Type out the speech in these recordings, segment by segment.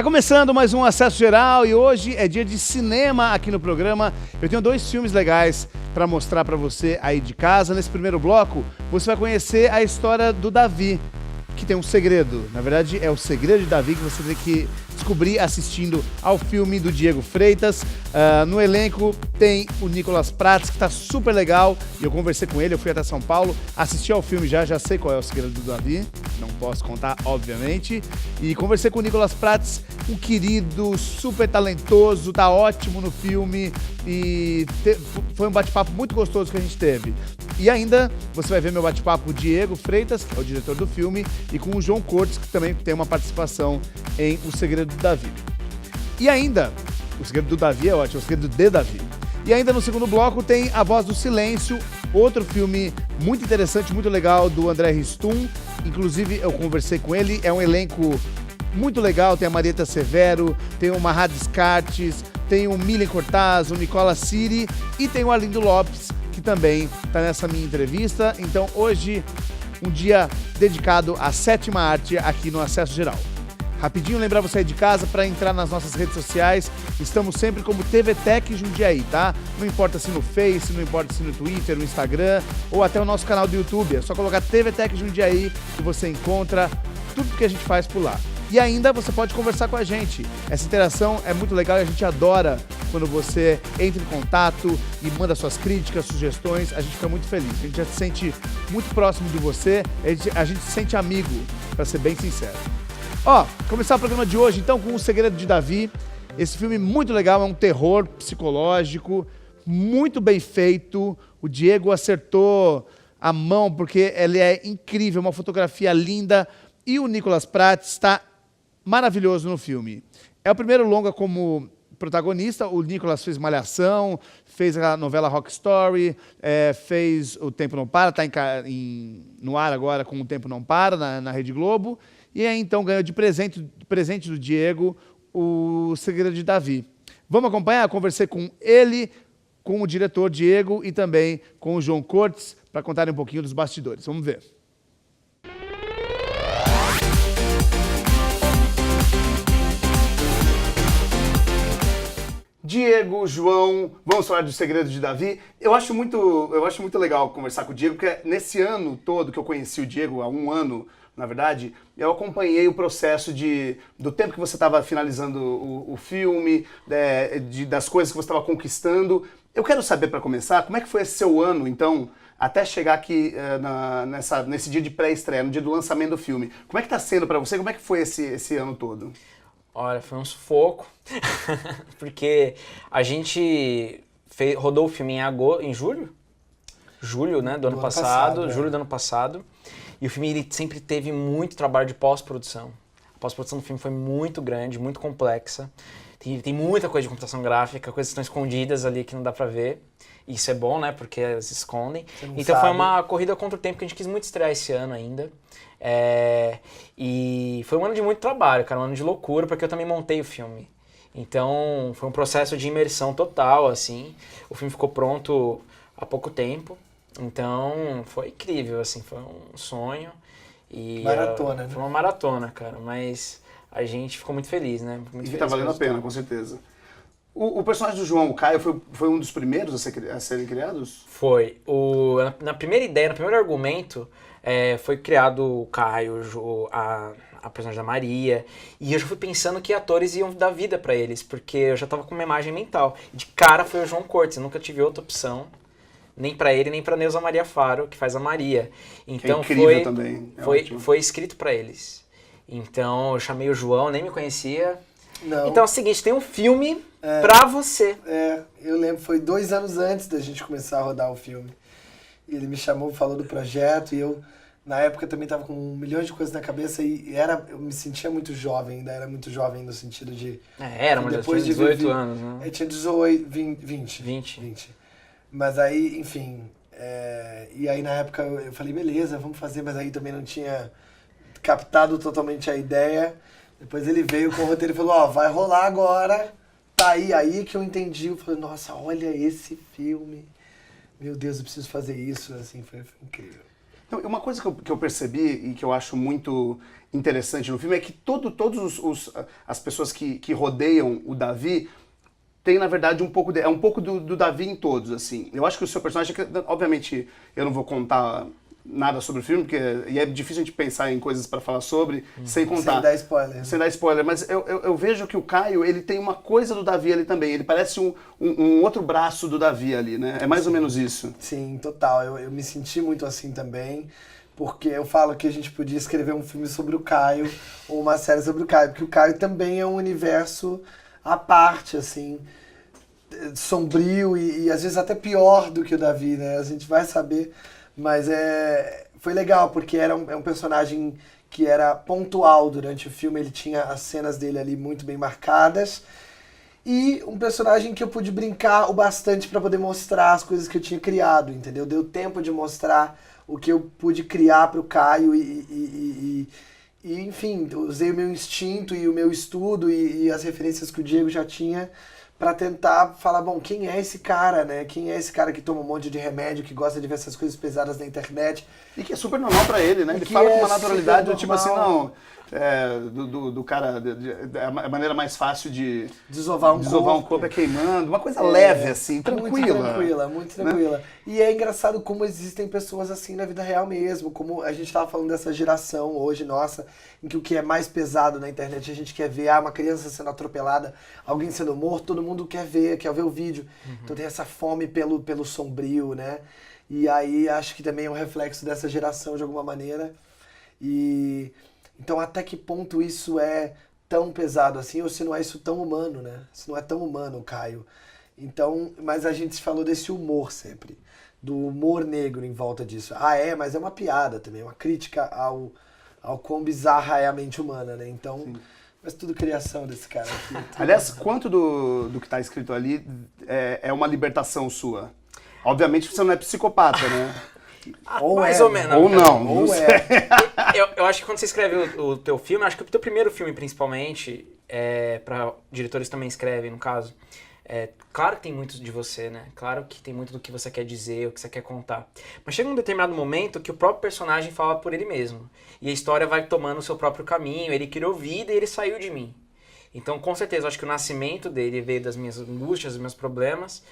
Tá começando mais um Acesso Geral e hoje é dia de cinema aqui no programa. Eu tenho 2 filmes legais para mostrar para você aí de casa. Nesse primeiro bloco, você vai conhecer a história do Davi, que tem um segredo. Na verdade, é o segredo de Davi que você tem que descobrir assistindo ao filme do Diego Freitas. No elenco tem o Nicolas Prats, que tá super legal. E eu conversei com ele, eu fui até São Paulo, assisti ao filme já sei qual é o segredo do Davi. Não posso contar, obviamente. E conversei com o Nicolas Prats, um querido, super talentoso, tá ótimo no filme. E foi um bate-papo muito gostoso que a gente teve. E ainda você vai ver meu bate-papo com o Diego Freitas, que é o diretor do filme, e com o João Cortes, que também tem uma participação em O Segredo do Davi. E ainda, O Segredo do Davi é ótimo, O Segredo de Davi. E ainda no segundo bloco tem A Voz do Silêncio, outro filme muito interessante, muito legal, do André Ristum. Inclusive, eu conversei com ele, é um elenco muito legal, tem a Marieta Severo, tem o Mahad Descartes, tem o Milen Cortaz, o Nicola Siri e tem o Arlindo Lopes, que também está nessa minha entrevista. Então hoje, um dia dedicado à 7ª arte aqui no Acesso Geral. Rapidinho, lembrar você aí de casa para entrar nas nossas redes sociais. Estamos sempre como TV Tech Jundiaí, tá? Não importa se no Face, não importa se no Twitter, no Instagram ou até o nosso canal do YouTube. É só colocar TV Tech Jundiaí que você encontra tudo que a gente faz por lá. E ainda você pode conversar com a gente. Essa interação é muito legal e a gente adora quando você entra em contato e manda suas críticas, sugestões. A gente fica muito feliz. A gente já se sente muito próximo de você. A gente se sente amigo, para ser bem sincero. Começar o programa de hoje então com O Segredo de Davi. Esse filme muito legal, é um terror psicológico, muito bem feito. O Diego acertou a mão porque ele é incrível, uma fotografia linda. E o Nicolas Prats está maravilhoso no filme. É o primeiro longa como protagonista. O Nicolas fez Malhação, fez a novela Rock Story, fez O Tempo Não Para, está no ar agora com O Tempo Não Para, na Rede Globo. E aí, então, ganhou de presente do Diego O Segredo de Davi. Vamos acompanhar? Conversei com ele, com o diretor Diego e também com o João Cortes para contarem um pouquinho dos bastidores. Vamos ver. Diego, João, vamos falar do Segredo de Davi. Eu acho muito legal conversar com o Diego, porque nesse ano todo que eu conheci o Diego, há um ano, na verdade, eu acompanhei o processo do tempo que você estava finalizando o filme, das coisas que você estava conquistando. Eu quero saber, para começar, como é que foi esse seu ano, então, até chegar aqui nesse dia de pré-estreia, no dia do lançamento do filme. Como é que está sendo para você? Como é que foi esse ano todo? Olha, foi um sufoco, porque a gente rodou o filme em julho, né, do ano passado, julho do ano passado, e o filme ele sempre teve muito trabalho de pós-produção. A pós-produção do filme foi muito grande, muito complexa, tem muita coisa de computação gráfica, coisas que estão escondidas ali que não dá pra ver. Isso é bom, né, porque elas se escondem. Então foi uma corrida contra o tempo que a gente quis muito estrear esse ano ainda. E foi um ano de muito trabalho, cara, um ano de loucura, porque eu também montei o filme. Então foi um processo de imersão total, assim. O filme ficou pronto há pouco tempo, então foi incrível, assim, foi um sonho. E maratona, né? Foi uma maratona, cara, mas a gente ficou muito feliz, né? Muito E feliz tá valendo a pena, com certeza. O personagem do João, o Caio, foi um dos primeiros a serem criados? Foi. Na primeira ideia, no primeiro argumento, foi criado o Caio, a personagem da Maria, e eu já fui pensando que atores iam dar vida pra eles, porque eu já tava com uma imagem mental. De cara foi o João Cortes, eu nunca tive outra opção, nem pra ele, nem pra Neuza Maria Faro, que faz a Maria. Então que é incrível também. Foi escrito pra eles. Então eu chamei o João, nem me conhecia. Não. Então é o seguinte, tem um filme pra você. Eu lembro, foi 2 anos antes da gente começar a rodar o filme. E ele me chamou, falou do projeto, e eu, na época, também estava com 1 milhão de coisas na cabeça, eu me sentia muito jovem, ainda era muito jovem no sentido de... Era, mas depois de 18 anos, né? Eu tinha 18, 20. Mas aí, enfim, e aí na época eu falei, beleza, vamos fazer, mas aí também não tinha captado totalmente a ideia. Depois ele veio com o roteiro e falou, vai rolar agora, tá aí que eu entendi. Eu falei, nossa, olha esse filme, meu Deus, eu preciso fazer isso, assim, foi incrível. Então, uma coisa que eu percebi e que eu acho muito interessante no filme é que todos as pessoas que rodeiam o Davi tem, na verdade, um pouco do Davi em todos, assim. Eu acho que o seu personagem, obviamente, eu não vou contar nada sobre o filme, porque é difícil a gente pensar em coisas pra falar sobre, sem contar. Sem dar spoiler. Sem dar spoiler, mas eu vejo que o Caio, ele tem uma coisa do Davi ali também, ele parece um outro braço do Davi ali, né? É mais ou menos isso. Sim, total. Eu me senti muito assim também, porque eu falo que a gente podia escrever um filme sobre o Caio, ou uma série sobre o Caio, porque o Caio também é um universo à parte, assim, sombrio e às vezes até pior do que o Davi, né? A gente vai saber, mas foi legal, porque é um personagem que era pontual durante o filme, ele tinha as cenas dele ali muito bem marcadas, e um personagem que eu pude brincar o bastante para poder mostrar as coisas que eu tinha criado, entendeu? Deu tempo de mostrar o que eu pude criar para o Caio e, enfim, usei o meu instinto e o meu estudo e as referências que o Diego já tinha para tentar falar, bom, quem é esse cara, né? Quem é esse cara que toma um monte de remédio, que gosta de ver essas coisas pesadas na internet? E que é super normal pra ele, né? Ele fala com uma naturalidade, tipo assim, não... do cara, a maneira mais fácil de desovar um corpo é queimando, uma coisa leve, assim, tranquila. Muito tranquila. Né? E é engraçado como existem pessoas assim na vida real mesmo, como a gente tava falando dessa geração hoje, nossa, em que o que é mais pesado na internet a gente quer ver, uma criança sendo atropelada, alguém sendo morto, todo mundo quer ver o vídeo. Então tem essa fome pelo sombrio, né? E aí acho que também é um reflexo dessa geração de alguma maneira. Então, até que ponto isso é tão pesado assim, ou se não é isso tão humano, né? Se não é tão humano, Caio. Então, mas a gente falou desse humor sempre, do humor negro em volta disso. Mas é uma piada também, uma crítica ao quão bizarra é a mente humana, né? Então, sim. Mas tudo criação desse cara aqui. Aliás, quanto do que está escrito ali é uma libertação sua? Obviamente você não é psicopata, né? Mais ou menos. Ou não. Eu acho que quando você escreve o teu filme, acho que o teu primeiro filme, principalmente, para diretores também escrevem, no caso, claro que tem muito de você, né? Claro que tem muito do que você quer dizer, o que você quer contar. Mas chega um determinado momento que o próprio personagem fala por ele mesmo. E a história vai tomando o seu próprio caminho, ele criou vida e ele saiu de mim. Então, com certeza, acho que o nascimento dele veio das minhas angústias, dos meus problemas.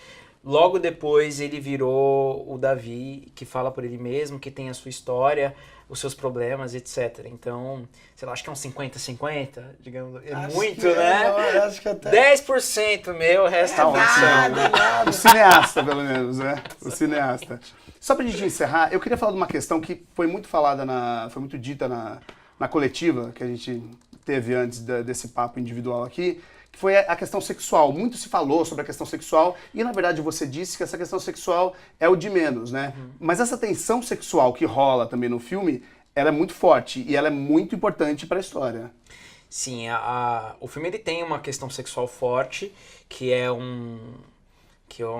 Logo depois ele virou o Davi, que fala por ele mesmo, que tem a sua história, os seus problemas, etc. Então, sei lá, acho que é uns 50-50, digamos. Muito, né? Eu acho que até... 10% meu, o resto é nada. O cineasta, pelo menos, né? O cineasta. Só pra gente encerrar, eu queria falar de uma questão que foi muito falada, foi muito dita na coletiva que a gente teve antes desse papo individual aqui, que foi a questão sexual. Muito se falou sobre a questão sexual e, na verdade, você disse que essa questão sexual é o de menos, né? Mas essa tensão sexual que rola também no filme, ela é muito forte e ela é muito importante para a história. Sim, o filme ele tem uma questão sexual forte, que é um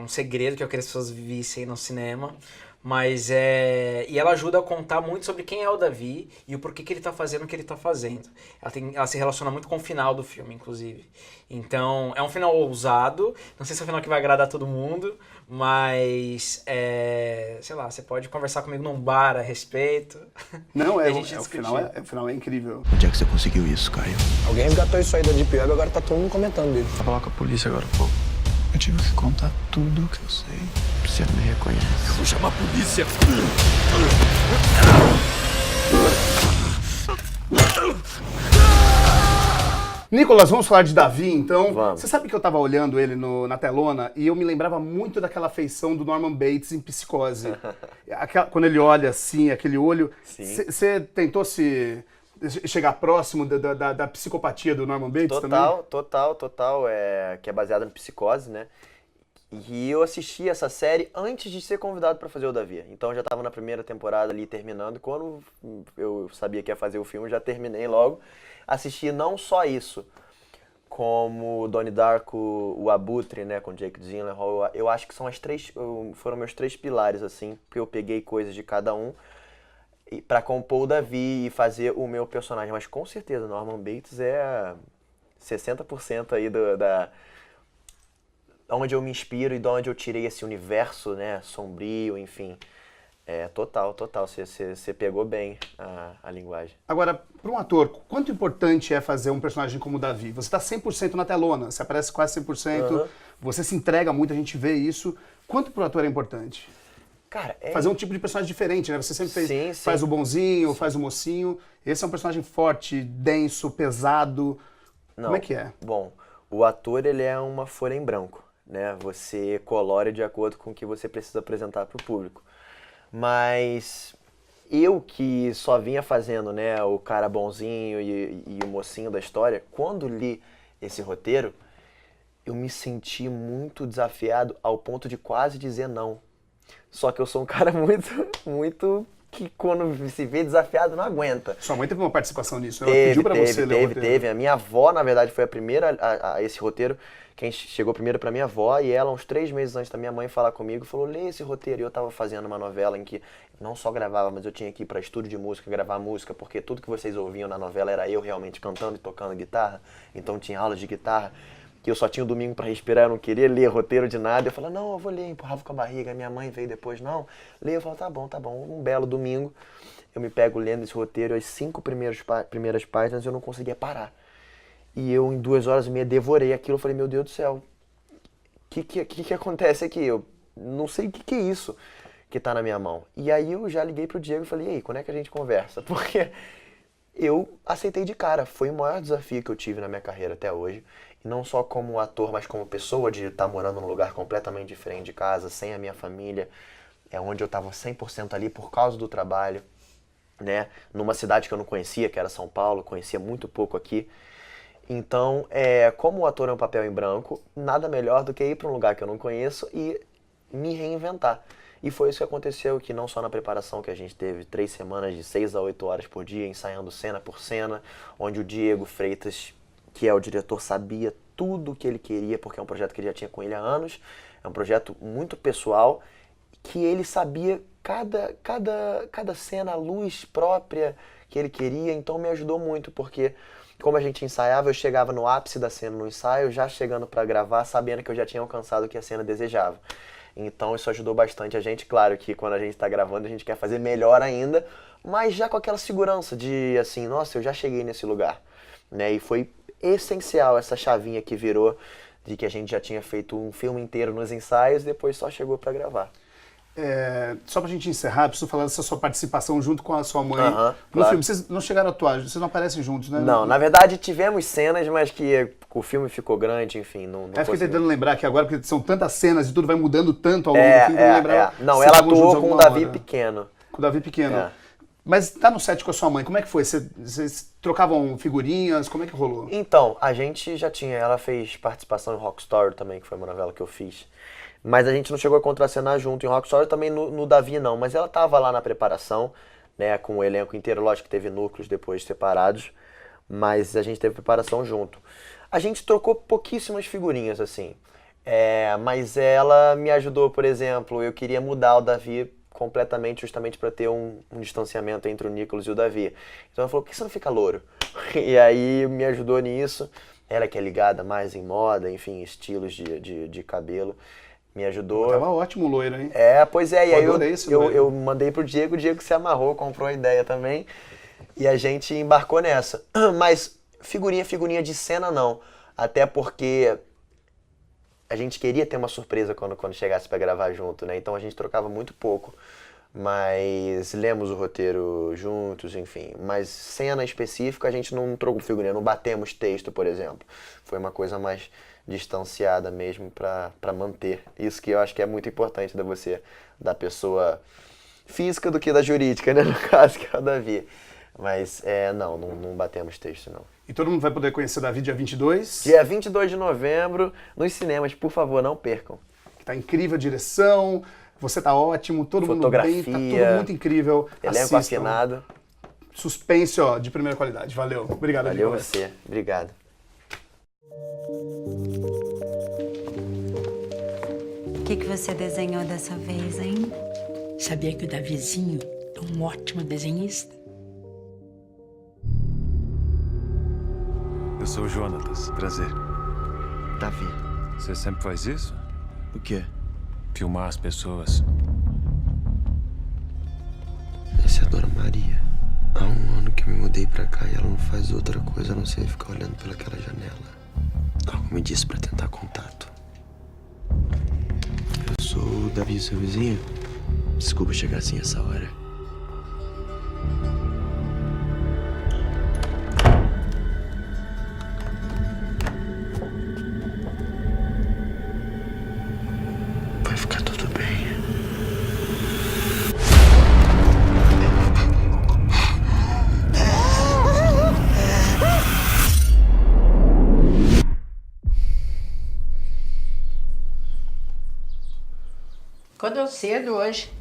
segredo que eu queria que as pessoas vissem no cinema. Mas e ela ajuda a contar muito sobre quem é o Davi e o porquê que ele tá fazendo o que ele tá fazendo. Ela se relaciona muito com o final do filme, inclusive. Então, é um final ousado. Não sei se é um final que vai agradar todo mundo, mas, sei lá, você pode conversar comigo num bar a respeito. Não, o final é incrível. Onde é que você conseguiu isso, Caio? Alguém resgatou isso aí da Deep Web, agora tá todo mundo comentando dele. Vou falar com a polícia agora, pô. Eu tive que contar tudo que eu sei. Você não me reconhece. Eu vou chamar a polícia. Nicolas, vamos falar de Davi, então. Vamos. Você sabe que eu tava olhando ele na telona e eu me lembrava muito daquela feição do Norman Bates em Psicose. Quando ele olha assim, aquele olho. Você tentou chegar próximo da psicopatia do Norman Bates também? Total, que é baseado em Psicose, né? E eu assisti essa série antes de ser convidado para fazer o Davi. Então eu já estava na primeira temporada ali terminando. Quando eu sabia que ia fazer o filme, eu já terminei logo. Assisti não só isso, como Donnie Darko, o Abutre, né, com Jake Gyllenhaal. Eu acho que foram meus 3 pilares, assim, porque eu peguei coisas de cada um para compor o Davi e fazer o meu personagem. Mas com certeza, Norman Bates é 60% aí onde eu me inspiro e de onde eu tirei esse universo, né, sombrio, enfim. Total. Você pegou bem a linguagem. Agora, para um ator, quanto importante é fazer um personagem como o Davi? Você está 100% na telona, você aparece quase 100%, você se entrega muito, a gente vê isso. Quanto para o ator é importante? Cara, Fazer um tipo de personagem diferente, né? Você sempre Sim. faz o bonzinho, faz o mocinho. Esse é um personagem forte, denso, pesado. Não. Como é que é? Bom, o ator, ele é uma folha em branco, né? Você colore de acordo com o que você precisa apresentar para o público. Mas eu que só vinha fazendo, né, o cara bonzinho e o mocinho da história, quando li esse roteiro, eu me senti muito desafiado ao ponto de quase dizer não. Só que eu sou um cara muito que quando se vê desafiado não aguenta. Sua mãe teve uma participação nisso, né? Ela pediu pra você ler o roteiro. Teve. A minha avó, na verdade, foi a primeira a esse roteiro. Quem chegou primeiro pra minha avó, e ela, uns 3 meses antes da minha mãe falar comigo, falou, lê esse roteiro. E eu tava fazendo uma novela em que não só gravava, mas eu tinha que ir pra estúdio de música, gravar música, porque tudo que vocês ouviam na novela era eu realmente cantando e tocando guitarra. Então tinha aulas de guitarra, que eu só tinha o domingo pra respirar, eu não queria ler roteiro de nada. Eu falava, não, eu vou ler, empurrava com a barriga. Minha mãe veio depois, não, lê. Eu falava, tá bom. Um belo domingo, eu me pego lendo esse roteiro, as 5 primeiras páginas eu não conseguia parar. E eu, em 2h30, devorei aquilo. Eu falei, meu Deus do céu, o que acontece aqui? Eu não sei o que é isso que tá na minha mão. E aí eu já liguei pro Diego e falei, e aí, quando é que a gente conversa? Porque eu aceitei de cara. Foi o maior desafio que eu tive na minha carreira até hoje. E não só como ator, mas como pessoa, de estar morando num lugar completamente diferente de casa, sem a minha família, onde eu estava 100% ali por causa do trabalho, né? Numa cidade que eu não conhecia, que era São Paulo, conhecia muito pouco aqui. Então, como o ator é um papel em branco, nada melhor do que ir para um lugar que eu não conheço e me reinventar. E foi isso que aconteceu, que não só na preparação, que a gente teve 3 semanas de 6 a 8 horas por dia, ensaiando cena por cena, onde o Diego Freitas, que é o diretor, sabia tudo o que ele queria, porque é um projeto que ele já tinha com ele há anos, é um projeto muito pessoal, que ele sabia cada cena, a luz própria que ele queria, então me ajudou muito, porque como a gente ensaiava, eu chegava no ápice da cena no ensaio, já chegando para gravar, sabendo que eu já tinha alcançado o que a cena desejava. Então isso ajudou bastante a gente. Claro que quando a gente está gravando, a gente quer fazer melhor ainda, mas já com aquela segurança de, assim, nossa, eu já cheguei nesse lugar, né? E foi essencial essa chavinha que virou, de que a gente já tinha feito um filme inteiro nos ensaios e depois só chegou para gravar. Só pra gente encerrar, preciso falar dessa sua participação junto com a sua mãe no claro. filme. Vocês não chegaram a atuar, vocês não aparecem juntos, né? Não, na verdade tivemos cenas, mas que o filme ficou grande, enfim, não fiquei tentando lembrar aqui agora, porque são tantas cenas e tudo vai mudando tanto ao longo do filme, não lembrava. Não, ela atuou com o Davi pequeno. Com o Davi pequeno. Mas tá no set com a sua mãe, como é que foi? Vocês trocavam figurinhas, como é que rolou? Então, a gente já tinha, ela fez participação em Rock Story também, que foi uma novela que eu fiz. Mas a gente não chegou a contracenar junto em Rock Story, também no Davi não. Mas ela tava lá na preparação, né, com o elenco inteiro. Lógico que teve núcleos depois separados, mas a gente teve preparação junto. A gente trocou pouquíssimas figurinhas, assim. Mas ela me ajudou, por exemplo, eu queria mudar o Davi completamente, justamente para ter um distanciamento entre o Nicolas e o Davi. Então ela falou, por que você não fica louro? E aí me ajudou nisso. Ela que é ligada mais em moda, enfim, estilos de cabelo. Me ajudou. Tava ótimo o loiro, hein? Pois é. E aí eu mandei pro Diego, o Diego se amarrou, comprou a ideia também. E a gente embarcou nessa. Mas figurinha de cena não. Até porque a gente queria ter uma surpresa quando chegasse pra gravar junto, né? Então a gente trocava muito pouco. Mas lemos o roteiro juntos, enfim. Mas cena específica a gente não trocou figurinha, não batemos texto, por exemplo. Foi uma coisa mais distanciada mesmo para manter. Isso que eu acho que é muito importante da pessoa física do que da jurídica, né? No caso, que é o Davi. Mas não batemos texto, não. E todo mundo vai poder conhecer o Davi dia 22? Dia 22 de novembro, nos cinemas. Por favor, não percam. Tá incrível a direção, você tá ótimo, todo mundo bem, tá tudo muito incrível. Elenco afinado. Suspense, ó, de primeira qualidade. Valeu. Obrigado, Valeu você. Obrigado. O que você desenhou dessa vez, hein? Sabia que o Davizinho é um ótimo desenhista? Eu sou o Jonatas. Prazer. Davi. Você sempre faz isso? O quê? Filmar as pessoas. Essa é a Dona Maria. Há um ano que eu me mudei pra cá e ela não faz outra coisa a não ser ficar olhando pelaquela janela. Algo me disse pra tentar contato. Eu sou o Davi, seu vizinho. Desculpa chegar assim essa hora. Vai ficar tudo bem. Acordou cedo hoje.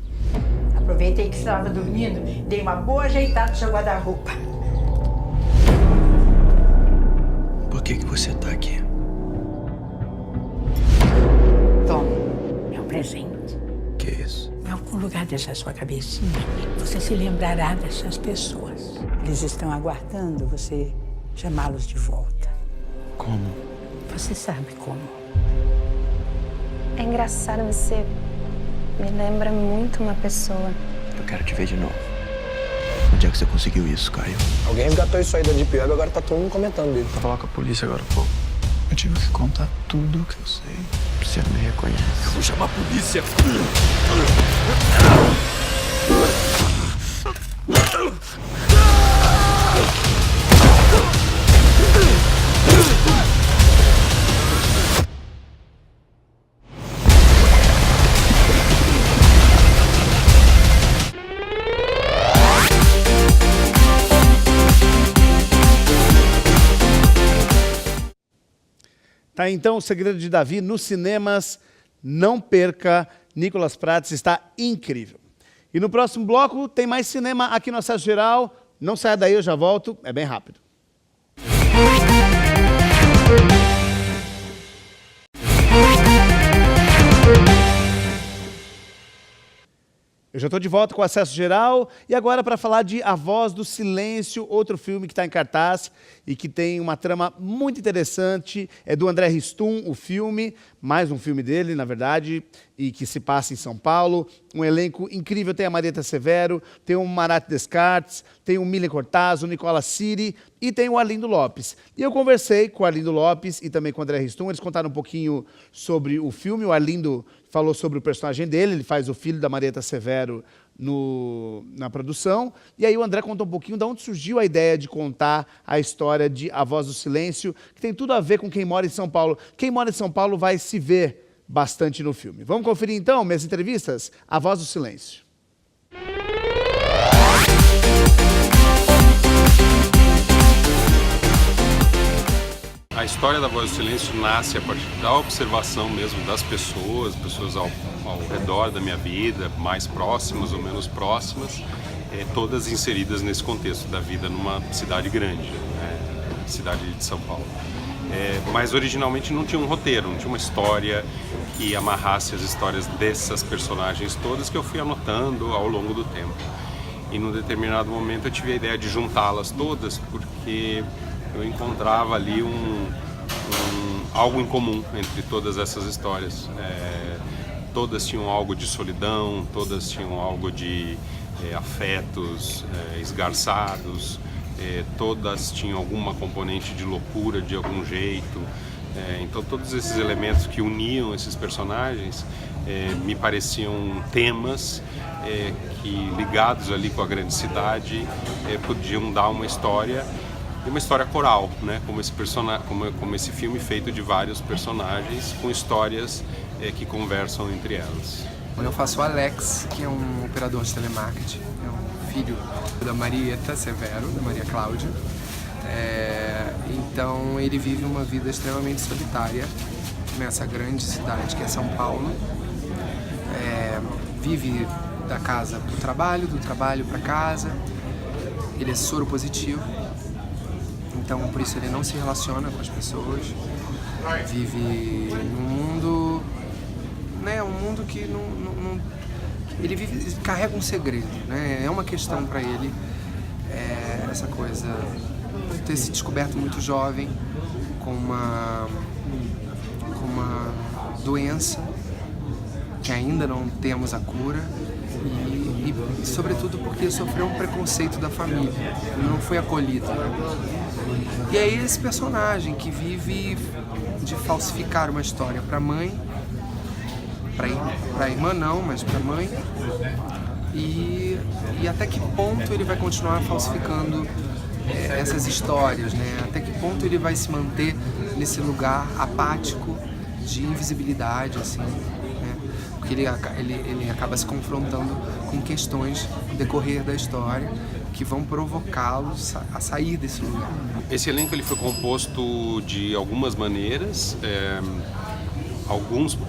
Aproveitei que você estava dormindo, dei uma boa ajeitada no seu guarda-roupa. Por que você tá aqui? Toma, é um presente. Que é isso? Em algum lugar dessa sua cabecinha, você se lembrará dessas pessoas. Eles estão aguardando você chamá-los de volta. Como? Você sabe como. É engraçado, você me lembra muito uma pessoa. Eu quero te ver de novo. Onde é que você conseguiu isso, Caio? Alguém resgatou isso aí da Deep Web, agora tá todo mundo comentando dele. Vou falar com a polícia agora, pô. Eu tive que contar tudo que eu sei. Você me reconhece. Eu vou chamar a polícia. Tá, então, O Segredo de Davi nos cinemas. Não perca, Nicolas Prates está incrível. E no próximo bloco tem mais cinema aqui no Acesso Geral. Não saia daí, eu já volto, é bem rápido. Eu já estou de volta com o Acesso Geral e agora para falar de A Voz do Silêncio, outro filme que está em cartaz e que tem uma trama muito interessante. É do André Ristum, o filme, mais um filme dele, na verdade, e que se passa em São Paulo. Um elenco incrível, tem a Marieta Severo, tem o Marat Descartes, tem o Milen Cortaz, o Nicola Siri e tem o Arlindo Lopes. E eu conversei com o Arlindo Lopes e também com o André Ristum, eles contaram um pouquinho sobre o filme. O Arlindo falou sobre o personagem dele, ele faz o filho da Marieta Severo na produção. E aí o André contou um pouquinho de onde surgiu a ideia de contar a história de A Voz do Silêncio, que tem tudo a ver com quem mora em São Paulo. Quem mora em São Paulo vai se ver bastante no filme. Vamos conferir então minhas entrevistas? A Voz do Silêncio. A história da Voz do Silêncio nasce a partir da observação mesmo das pessoas ao redor da minha vida, mais próximas ou menos próximas, todas inseridas nesse contexto da vida numa cidade grande, cidade de São Paulo. Mas originalmente não tinha um roteiro, não tinha uma história que amarrasse as histórias dessas personagens todas que eu fui anotando ao longo do tempo. E num determinado momento eu tive a ideia de juntá-las todas porque eu encontrava ali algo em comum entre todas essas histórias. Todas tinham algo de solidão, todas tinham algo de afetos esgarçados, todas tinham alguma componente de loucura de algum jeito. Então todos esses elementos que uniam esses personagens me pareciam temas que, ligados ali com a grande cidade, podiam dar uma história, e uma história coral, né? Como esse filme feito de vários personagens com histórias que conversam entre elas. Eu faço o Alex, que é um operador de telemarketing, é um filho da Marieta Severo, da Maria Cláudia. Então ele vive uma vida extremamente solitária nessa grande cidade que é São Paulo. Vive da casa para o trabalho, do trabalho para casa. Ele é soro positivo, então por isso ele não se relaciona com as pessoas. Vive num mundo, né, um mundo que não ele carrega um segredo, né? É uma questão para ele essa coisa, ter se descoberto muito jovem com uma doença que ainda não temos a cura, e e sobretudo porque sofreu um preconceito da família, não foi acolhida. E aí esse personagem que vive de falsificar uma história para a mãe, para a irmã não, mas para a mãe, e até que ponto ele vai continuar falsificando essas histórias, né? Até que ponto ele vai se manter nesse lugar apático de invisibilidade, assim, né? Porque ele acaba se confrontando com questões no decorrer da história que vão provocá-lo a sair desse lugar. Esse elenco ele foi composto de algumas maneiras.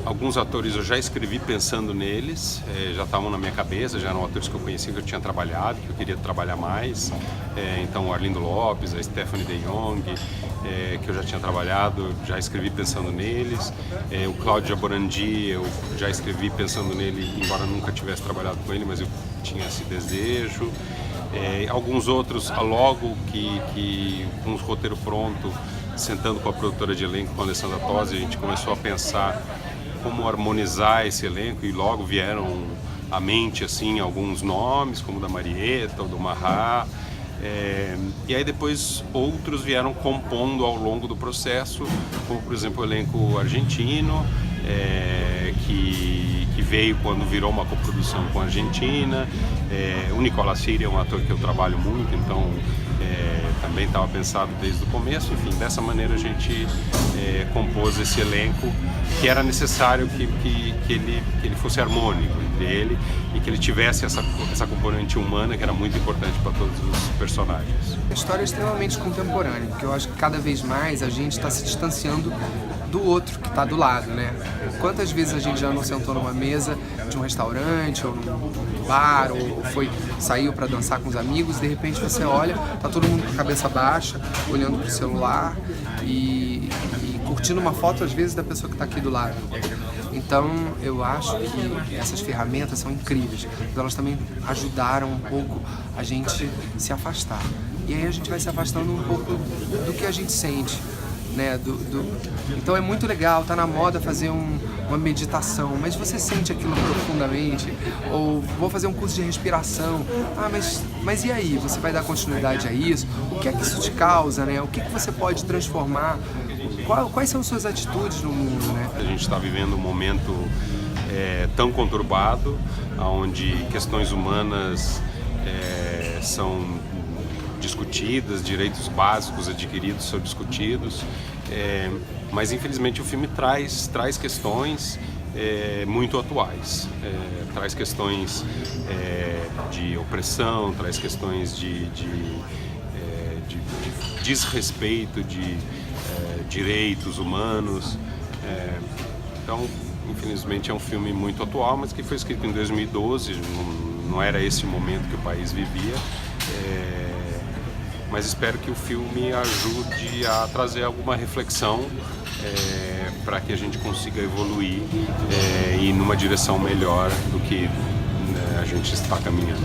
Alguns atores eu já escrevi pensando neles, já estavam na minha cabeça, já eram atores que eu conhecia, que eu tinha trabalhado, que eu queria trabalhar mais. Então o Arlindo Lopes, a Stephanie de Jong, que eu já tinha trabalhado, já escrevi pensando neles. O Cláudio Jaborandi, eu já escrevi pensando nele, embora nunca tivesse trabalhado com ele, mas eu tinha esse desejo. Alguns outros, logo que com o roteiro pronto, sentando com a produtora de elenco, com a Alessandra Tosi, a gente começou a pensar como harmonizar esse elenco e logo vieram à mente assim, alguns nomes, como o da Marieta, o do Marrá. E aí depois outros vieram compondo ao longo do processo, como por exemplo o elenco argentino, que veio quando virou uma coprodução com a Argentina. O Nicolas Siri é um ator que eu trabalho muito, então também estava pensado desde o começo. Enfim, dessa maneira a gente compôs esse elenco, que era necessário que ele fosse harmônico entre ele e que ele tivesse essa componente humana que era muito importante para todos os personagens. A história é extremamente contemporânea, porque eu acho que cada vez mais a gente está se distanciando do outro que está do lado, né? Quantas vezes a gente já não sentou numa mesa de um restaurante ou num bar ou saiu para dançar com os amigos, de repente você olha, tá todo mundo com a cabeça baixa, olhando pro celular e curtindo uma foto às vezes da pessoa que está aqui do lado. Então eu acho que essas ferramentas são incríveis, mas elas também ajudaram um pouco a gente se afastar. E aí a gente vai se afastando um pouco do que a gente sente. Né, Então é muito legal, tá na moda fazer uma meditação, mas você sente aquilo profundamente? Ou vou fazer um curso de respiração, mas e aí? Você vai dar continuidade a isso? O que é que isso te causa? Né? O que você pode transformar? Quais são suas atitudes no mundo? Né? A gente está vivendo um momento tão conturbado, onde questões humanas são discutidas, direitos básicos adquiridos são discutidos, mas infelizmente o filme traz questões muito atuais, traz questões de opressão, traz questões de desrespeito de direitos humanos. Então, infelizmente é um filme muito atual, mas que foi escrito em 2012, não era esse o momento que o país vivia. Mas espero que o filme ajude a trazer alguma reflexão para que a gente consiga evoluir e ir numa direção melhor do que a gente está caminhando.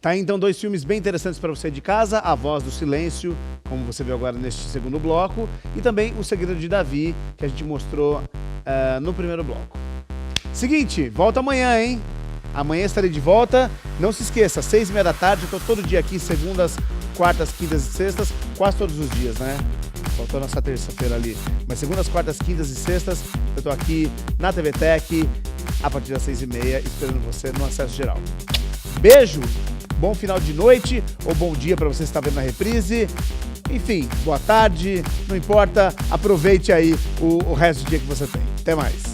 Tá aí, então, 2 filmes bem interessantes para você de casa, A Voz do Silêncio, como você viu agora neste segundo bloco, e também O Segredo de Davi, que a gente mostrou no primeiro bloco. Seguinte, volta amanhã, hein? Amanhã estarei de volta. Não se esqueça, 6h30 da tarde, eu tô todo dia aqui, segundas, quartas, quintas e sextas, quase todos os dias, né? Faltou nossa terça-feira ali. Mas segundas, quartas, quintas e sextas, eu tô aqui na TV Tech, a partir das 6h30, esperando você no Acesso Geral. Beijo, bom final de noite ou bom dia para você estar vendo na reprise. Enfim, boa tarde, não importa, aproveite aí o resto do dia que você tem. Até mais.